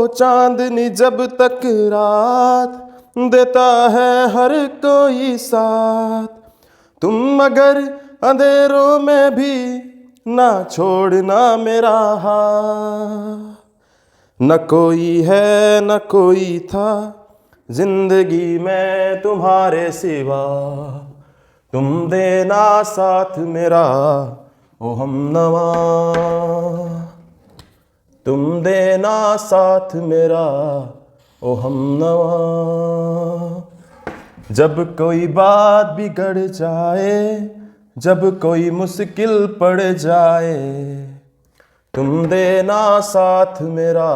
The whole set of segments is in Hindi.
चांदनी जब तक रात देता है हर कोई साथ, तुम अगर अंधेरों में भी ना छोड़ना मेरा हाथ। न कोई है न कोई था जिंदगी में तुम्हारे सिवा, तुम देना साथ मेरा ओ हमनवा, तुम देना साथ मेरा ओ हमनवा। जब कोई बात बिगड़ जाए, जब कोई मुश्किल पड़ जाए, तुम देना साथ मेरा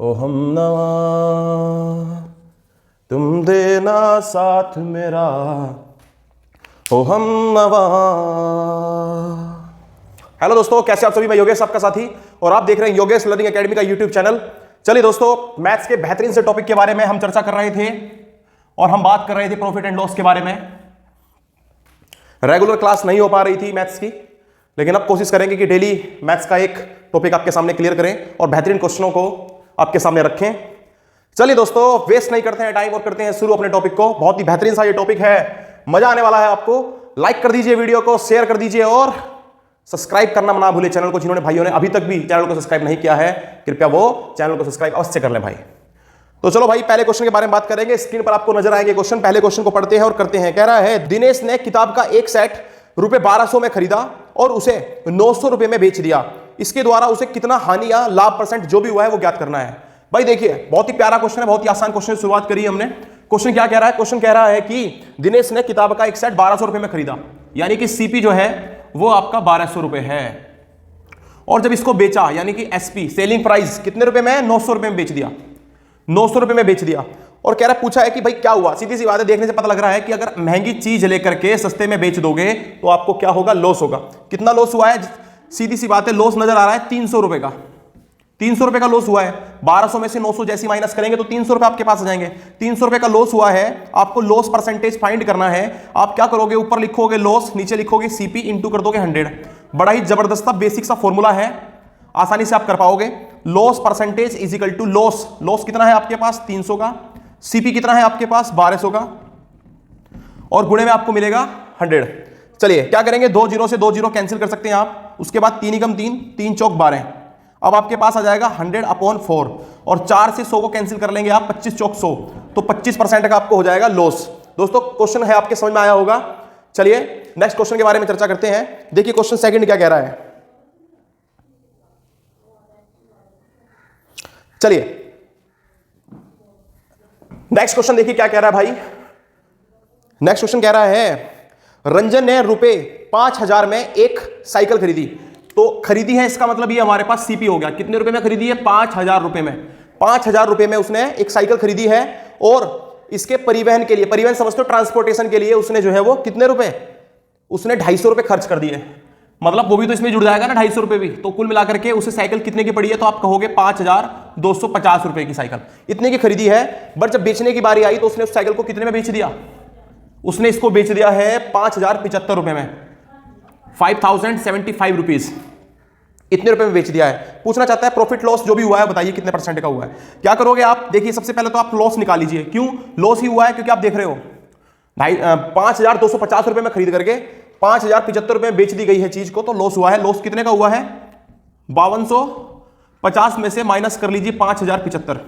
ओ हमनवा, तुम देना साथ मेरा ओ हमनवा। हेलो दोस्तों, कैसे आप सभी? मैं योगेश आपका साथी और आप देख रहे हैं योगेश लर्निंग एकेडमी का यूट्यूब चैनल। चलिए दोस्तों, मैथ्स के बेहतरीन से टॉपिक के बारे में हम चर्चा कर रहे थे और हम बात कर रहे थे प्रॉफिट एंड लॉस के बारे में। रेगुलर क्लास नहीं हो पा रही थी मैथ्स की, लेकिन अब कोशिश करेंगे कि डेली मैथ्स का एक टॉपिक आपके सामने क्लियर करें और बेहतरीन क्वेश्चनों को आपके सामने रखें। चलिए दोस्तों, वेस्ट नहीं करते हैं टाइम और करते हैं शुरू अपने टॉपिक को। बहुत ही बेहतरीन सा ये टॉपिक है, मजा आने वाला है आपको। लाइक कर दीजिए वीडियो को, शेयर कर दीजिए और सब्सक्राइब करना ना भूले चैनल को। जिन्होंने भाइयों ने अभी तक भी चैनल को सब्सक्राइब नहीं किया है, कृपया वो चैनल को सब्सक्राइब अवश्य कर लें भाई। तो चलो भाई, पहले क्वेश्चन के बारे में बात करेंगे। स्क्रीन पर आपको नजर आएंगे क्वेश्चन। पहले क्वेश्चन को पढ़ते हैं और करते हैं। कह रहा है, दिनेश ने किताब का एक सेट रुपए 1200 में खरीदा और उसे 900 रुपए में बेच दिया। इसके द्वारा उसे कितना हानि या लाभ परसेंट जो भी हुआ है वो ज्ञात करना है। भाई देखिए, बहुत ही प्यारा क्वेश्चन है, बहुत ही आसान क्वेश्चन से शुरुआत करी हमने। क्वेश्चन क्या कह रहा है? क्वेश्चन कह रहा है कि दिनेश ने किताब का एक सेट 1200 रुपए में खरीदा, यानी कि सीपी जो है वो आपका 1200 रुपए है। और जब इसको बेचा, यानी कि एसपी सेलिंग प्राइस कितने रुपए में? 900 रुपए में बेच दिया। 900 रुपए में बेच दिया और कह रहा, पूछा है कि भाई क्या हुआ। सीधी सी बात है, देखने से पता लग रहा है कि अगर महंगी चीज लेकर के सस्ते में बेच दोगे तो आपको क्या होगा? लॉस होगा। कितना लॉस हुआ है? सीधी सी बात है, लॉस नजर आ रहा है 300 रुपए का। 300 रुपए का लॉस हुआ है। 1200 में से 900 जैसी माइनस करेंगे तो 300 रुपए आपके पास आ जाएंगे। 300 रुपए का लॉस हुआ है, आपको लॉस परसेंटेज फाइंड करना है। आप क्या करोगे? ऊपर लिखोगे लॉस, नीचे लिखोगे सीपी, इंटू कर दोगे 100। बड़ा ही जबरदस्त बेसिक सा फॉर्मूला है, आसानी से आप कर पाओगे। Loss percentage is equal to loss. Loss कितना है आपके पास? 300 का। सीपी कितना है आपके पास? 1200 का। और गुणे में आपको मिलेगा 100। चलिए क्या करेंगे? 2 जीरो से 2 जीरो कैंसिल कर सकते हैं आप। उसके बाद 3 एकम 3, 3 चौक 12। अब आपके पास आ जाएगा 100/4 और 4 से 100 को कैंसिल कर लेंगे आप, 25 चौक 100, तो 25% का आपको हो जाएगा लॉस। दोस्तों क्वेश्चन है आपके समझ में आया होगा। चलिए नेक्स्ट क्वेश्चन के बारे में चर्चा करते हैं। देखिए क्वेश्चन सेकंड क्या कह रहा है। चलिए नेक्स्ट क्वेश्चन देखिए क्या कह रहा है भाई। नेक्स्ट क्वेश्चन कह रहा है, रंजन ने रुपए 5000 में एक साइकिल खरीदी। तो खरीदी है, इसका मतलब ये हमारे पास सीपी हो गया। कितने रुपए में खरीदी है? 5000 रुपए में। 5000 रुपए में उसने एक साइकिल खरीदी है और इसके परिवहन के लिए, परिवहन समझते हो, ट्रांसपोर्टेशन के लिए उसने जो है वो कितने रुपए? उसने 250 रुपए खर्च कर दिए। मतलब वो भी तो इसमें जुड़ जाएगा ना, 250 रुपए भी। तो कुल मिलाकर के उसे साइकिल कितने की पड़ी है? तो आप कहोगे 5250 रुपए की साइकिल इतने की खरीदी है। बट जब बेचने की बारी आई तो उसने उस साइकिल को कितने में बेच दिया? उसने इसको बेच दिया है 5075 रुपए में, 5075 रुपीज, इतने रुपए में बेच दिया है। पूछना चाहता है प्रॉफिट लॉस जो भी हुआ है बताइए कितने परसेंट का हुआ है। क्या करोगे आप? देखिए सबसे पहले तो आप लॉस निकाल लीजिए। क्यों लॉस ही हुआ है? क्योंकि आप देख रहे हो 5250 रुपए में खरीद करके 5075 रुपए में बेच दी गई है चीज को, तो लॉस हुआ है। लॉस कितने का हुआ है? 5250 में से माइनस कर लीजिए 5075।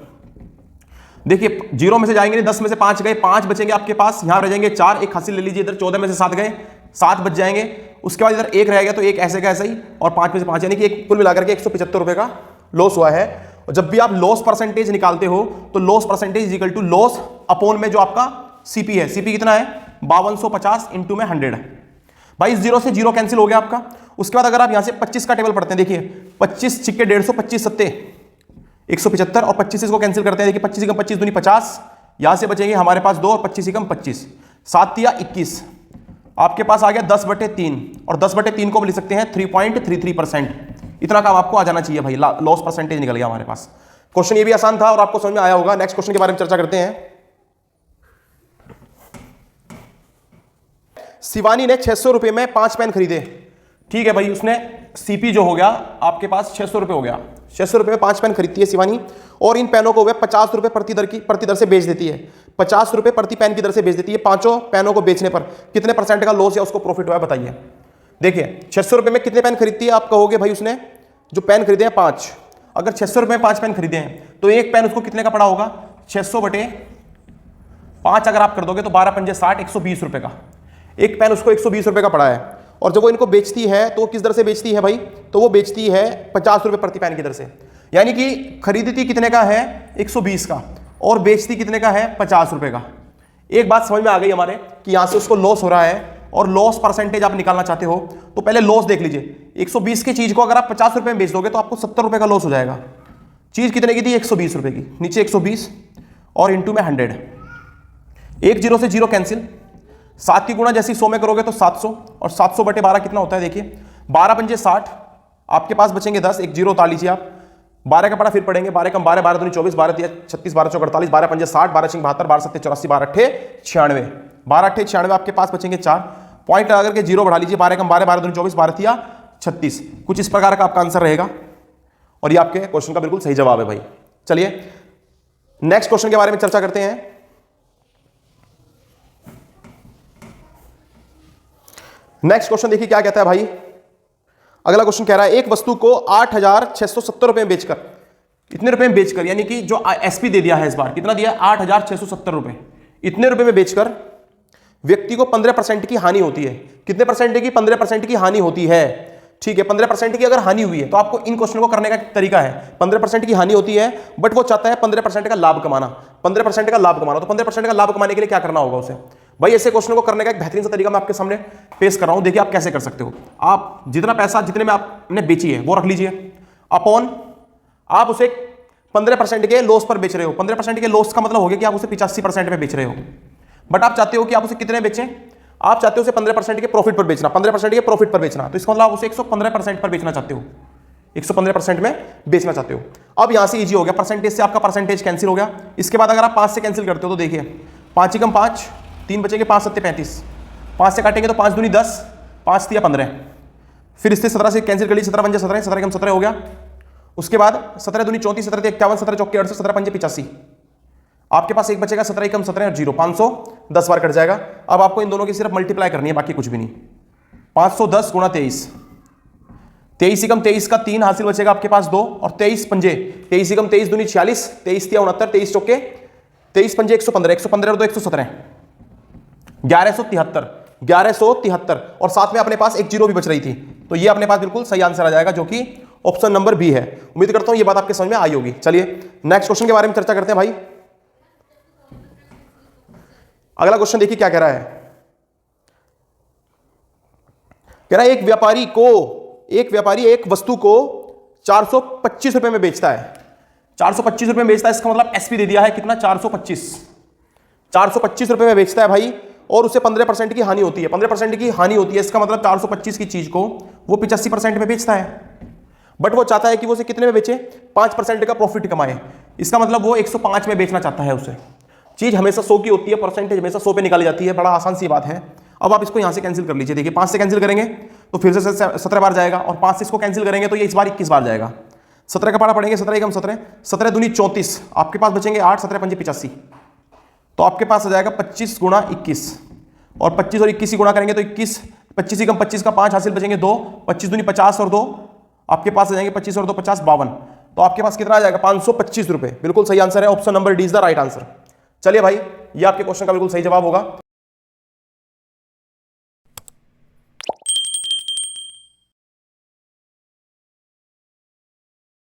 देखिए जीरो में से जाएंगे नहीं, 10 में से 5 गए, 5 बचेंगे आपके पास, यहां रह जाएंगे 4, एक हासिल ले लीजिए इधर, 14 में से 7 गए, 7 बच जाएंगे। उसके बाद इधर 1 रह गया, तो 1 ऐसे का ऐसा ही, और 5 में से 5, यानी कि एक कुल मिलाकर के 175 रुपए का लॉस हुआ है। और जब भी आप लॉस परसेंटेज निकालते हो तो loss percentage equal to loss upon में जो आपका सीपी है। सीपी कितना है? 5250 इंटू में 100। भाई 0 से 0 कैंसिल हो गया आपका। उसके बाद अगर आप यहां से 25 का टेबल पढ़ते हैं, देखिए 25 छिक्के 150, 25 सत्ते 175 और 25 इसको कैंसिल करते हैं। देखिए 25 एकम 25 दूनी 50, यहां से बचेंगे हमारे पास 2 और 25 एकम 25, 7 तिया 21, आपके पास आ गया 10/3 और 10/3 को भी लिख सकते हैं 3.33%। इतना काम आपको आ जाना चाहिए भाई। लॉस परसेंटेज निकल गया हमारे पास। क्वेश्चन ये भी आसान था और आपको समझ में आया होगा। नेक्स्ट क्वेश्चन के बारे में चर्चा करते हैं। शिवानी ने 600 रुपए में 5 पेन खरीदे। ठीक है भाई, उसने सीपी जो हो गया आपके पास 600 रुपये हो गया। 600 रुपये में 5 पेन खरीदती है शिवानी, और इन पेनों को वह 50 रुपये प्रति दर से बेच देती है। 50 रुपये प्रति पेन की दर से बेच देती है। पांचों पेनों को बेचने पर कितने % का लॉस या उसको प्रॉफिट हुआ है बताइए। देखिए 600 रुपये में कितने पेन खरीदती है, आप कहोगे भाई उसने जो पेन खरीदे हैं 5, अगर 600 रुपये में 5 पेन खरीदे हैं तो एक पेन उसको कितने का पड़ा होगा, 600/5 अगर आप कर दोगे तो 12 पंजे 60, 120 रुपये का एक पेन उसको 120 रुपये का पड़ा है। और जब वो इनको बेचती है तो किस दर से बेचती है भाई, तो वो बेचती है 50 रुपये प्रति पेन की दर से। यानी कि खरीदती कितने का है 120 का और बेचती कितने का है 50 रुपये का। एक बात समझ में आ गई हमारे कि यहां से उसको लॉस हो रहा है, और लॉस परसेंटेज आप निकालना चाहते हो तो पहले लॉस देख लीजिए। 120 की चीज को अगर आप 50 रुपये में बेच दोगे तो आपको 70 रुपये का लॉस हो जाएगा। चीज कितने की थी 120 रुपये की, नीचे 120 और इंटू में 100, एक जीरो से जीरो कैंसिल, 7 की गुणा जैसी 100 में करोगे तो 700, और 700/12 कितना होता है देखिए 12 पंजे 60, आपके पास बचेंगे 10, एक जीरो उतार लीजिए आप। 12 का पड़ा फिर पढ़ेंगे, 12 कम 12, 12 दूनी 24, 12 तिया 36, 12 चौक 48, 12 पंजे 60, 12 छिंग 72, 12 सत्ते 84, 12 अट्ठे 96, 12 अट्ठे 96, आपके पास बचेंगे 4 पॉइंट लगा करके जीरो बढ़ा लीजिए। 12 कम 12, 12 दूनी 24, 12 तिया 36, कुछ इस प्रकार का आपका आंसर रहेगा, और ये आपके क्वेश्चन का बिल्कुल सही जवाब है भाई। चलिए नेक्स्ट क्वेश्चन के बारे में चर्चा करते हैं। नेक्स्ट क्वेश्चन देखिए क्या कहता है भाई। अगला क्वेश्चन कह रहा है एक वस्तु को 8,670 रुपए में बेचकर, इतने रुपए में बेचकर, यानी कि जो एसपी दे दिया है इस बार, कितना दिया 8,670 रुपए, इतने रुपए में बेचकर व्यक्ति को 15% की हानि होती है। कितने परसेंट की, 15% की हानि होती है। ठीक है, 15% की अगर हानि हुई है तो आपको इन क्वेश्चन को करने का तरीका है। 15% की हानि होती है बट वो चाहता है 15% का लाभ कमाना, 15% का लाभ कमाना। तो 15% का लाभ कमाने के लिए क्या करना होगा उसे भाई, ऐसे क्वेश्चन को करने का एक बेहतरीन सा तरीका मैं आपके सामने पेश कर रहा हूं। देखिए आप कैसे कर सकते हो। आप जितना पैसा जितने में आपने बेची है वो रख लीजिए, अपॉन आप उसे 15% के लॉस पर बेच रहे हो। 15% के लॉस का मतलब हो गया कि आप उसे 85% में बेच रहे हो, बट आप चाहते हो कि आप उसे कितने बेचें, आप चाहते हो उसे 15% के प्रॉफिट पर बेचना, 15% के प्रॉफिट पर बेचना। तो इसका मतलब आप उसे 115% पर बेचना चाहते हो, 115% में बेचना चाहते हो। अब यहां से इजी हो गया, परसेंटेज से आपका परसेंटेज कैंसिल हो गया। इसके बाद अगर आप 5 से कैंसिल करते हो तो देखिए 5 ही कम 5, 3 बचेंगे, 5 सत्ते 35, 5 से काटेंगे तो 5 दूनी 10, 5 तिया 15, फिर इससे 17 से कैंसिल कर लीजिए, 17 पंजे 17, 17 कम 17 हो गया। उसके बाद 17 दूनी 34, 17 51, 17 चौके 68, 17 पंजे 85, आपके पास एक बचेगा 17 कम 17 और 0, 510 बार कट जाएगा। अब आपको इन दोनों की सिर्फ मल्टीप्लाई करनी है, बाकी कुछ भी नहीं। 510 गुणा 23, 23 कम 23 का 3 हासिल बचेगा आपके पास 2, और 23 पंजे 23 कम 23 दूनी 46, 23 तिया 69, 23 चौके 23 पंजे 115, 115 और 2 117, 1173, और साथ में अपने पास एक जीरो भी बच रही थी। तो ये अपने पास बिल्कुल सही आंसर आ जाएगा, जो कि ऑप्शन नंबर बी है। उम्मीद करता हूं ये बात आपके समझ में आई होगी। चलिए नेक्स्ट क्वेश्चन के बारे में चर्चा करते हैं भाई। अगला क्वेश्चन देखिए क्या कह रहा है। कह रहा है एक व्यापारी एक वस्तु को 425 रुपए में बेचता है, 425 रुपए में बेचता है। इसका मतलब एसपी दे दिया है कितना, 425 रुपए में बेचता है भाई, और उसे 15% की हानि होती है। 15% की हानि होती है, इसका मतलब 425 की चीज को वो 85% में बेचता है, बट वो चाहता है कि वो उसे कितने में बेचे, 5% का प्रॉफिट कमाए। इसका मतलब वो 105 में बेचना चाहता है उसे। चीज हमेशा 100 की होती है, परसेंटेज हमेशा 100 पे निकाली जाती है, बड़ा आसान सी बात है। अब आप इसको यहां से कैंसिल कर लीजिए। देखिए 5 से कैंसिल करेंगे तो फिर से 17 बार जाएगा, और 5 से इसको कैंसिल करेंगे तो ये इस बार 21 बार जाएगा। 17 का पारा पड़ेंगे, 17 कम 17, 17 दूनी 34, आपके पास बचेंगे 8, 17 पंजे 85, तो आपके पास आ जाएगा 25 गुणा 21, और 25 और 21 ही गुणा करेंगे तो 21, 25 कम 25 का 5 हासिल बचेंगे 2, 25 दूनी 50 और 2, आपके पास आ जाएंगे 25 और 2 50, 52, तो आपके पास कितना आ जाएगा 525 रुपए। बिल्कुल सही आंसर है, option number D is the right answer. चलिए भाई, ये आपके क्वेश्चन का बिल्कुल सही जवाब होगा।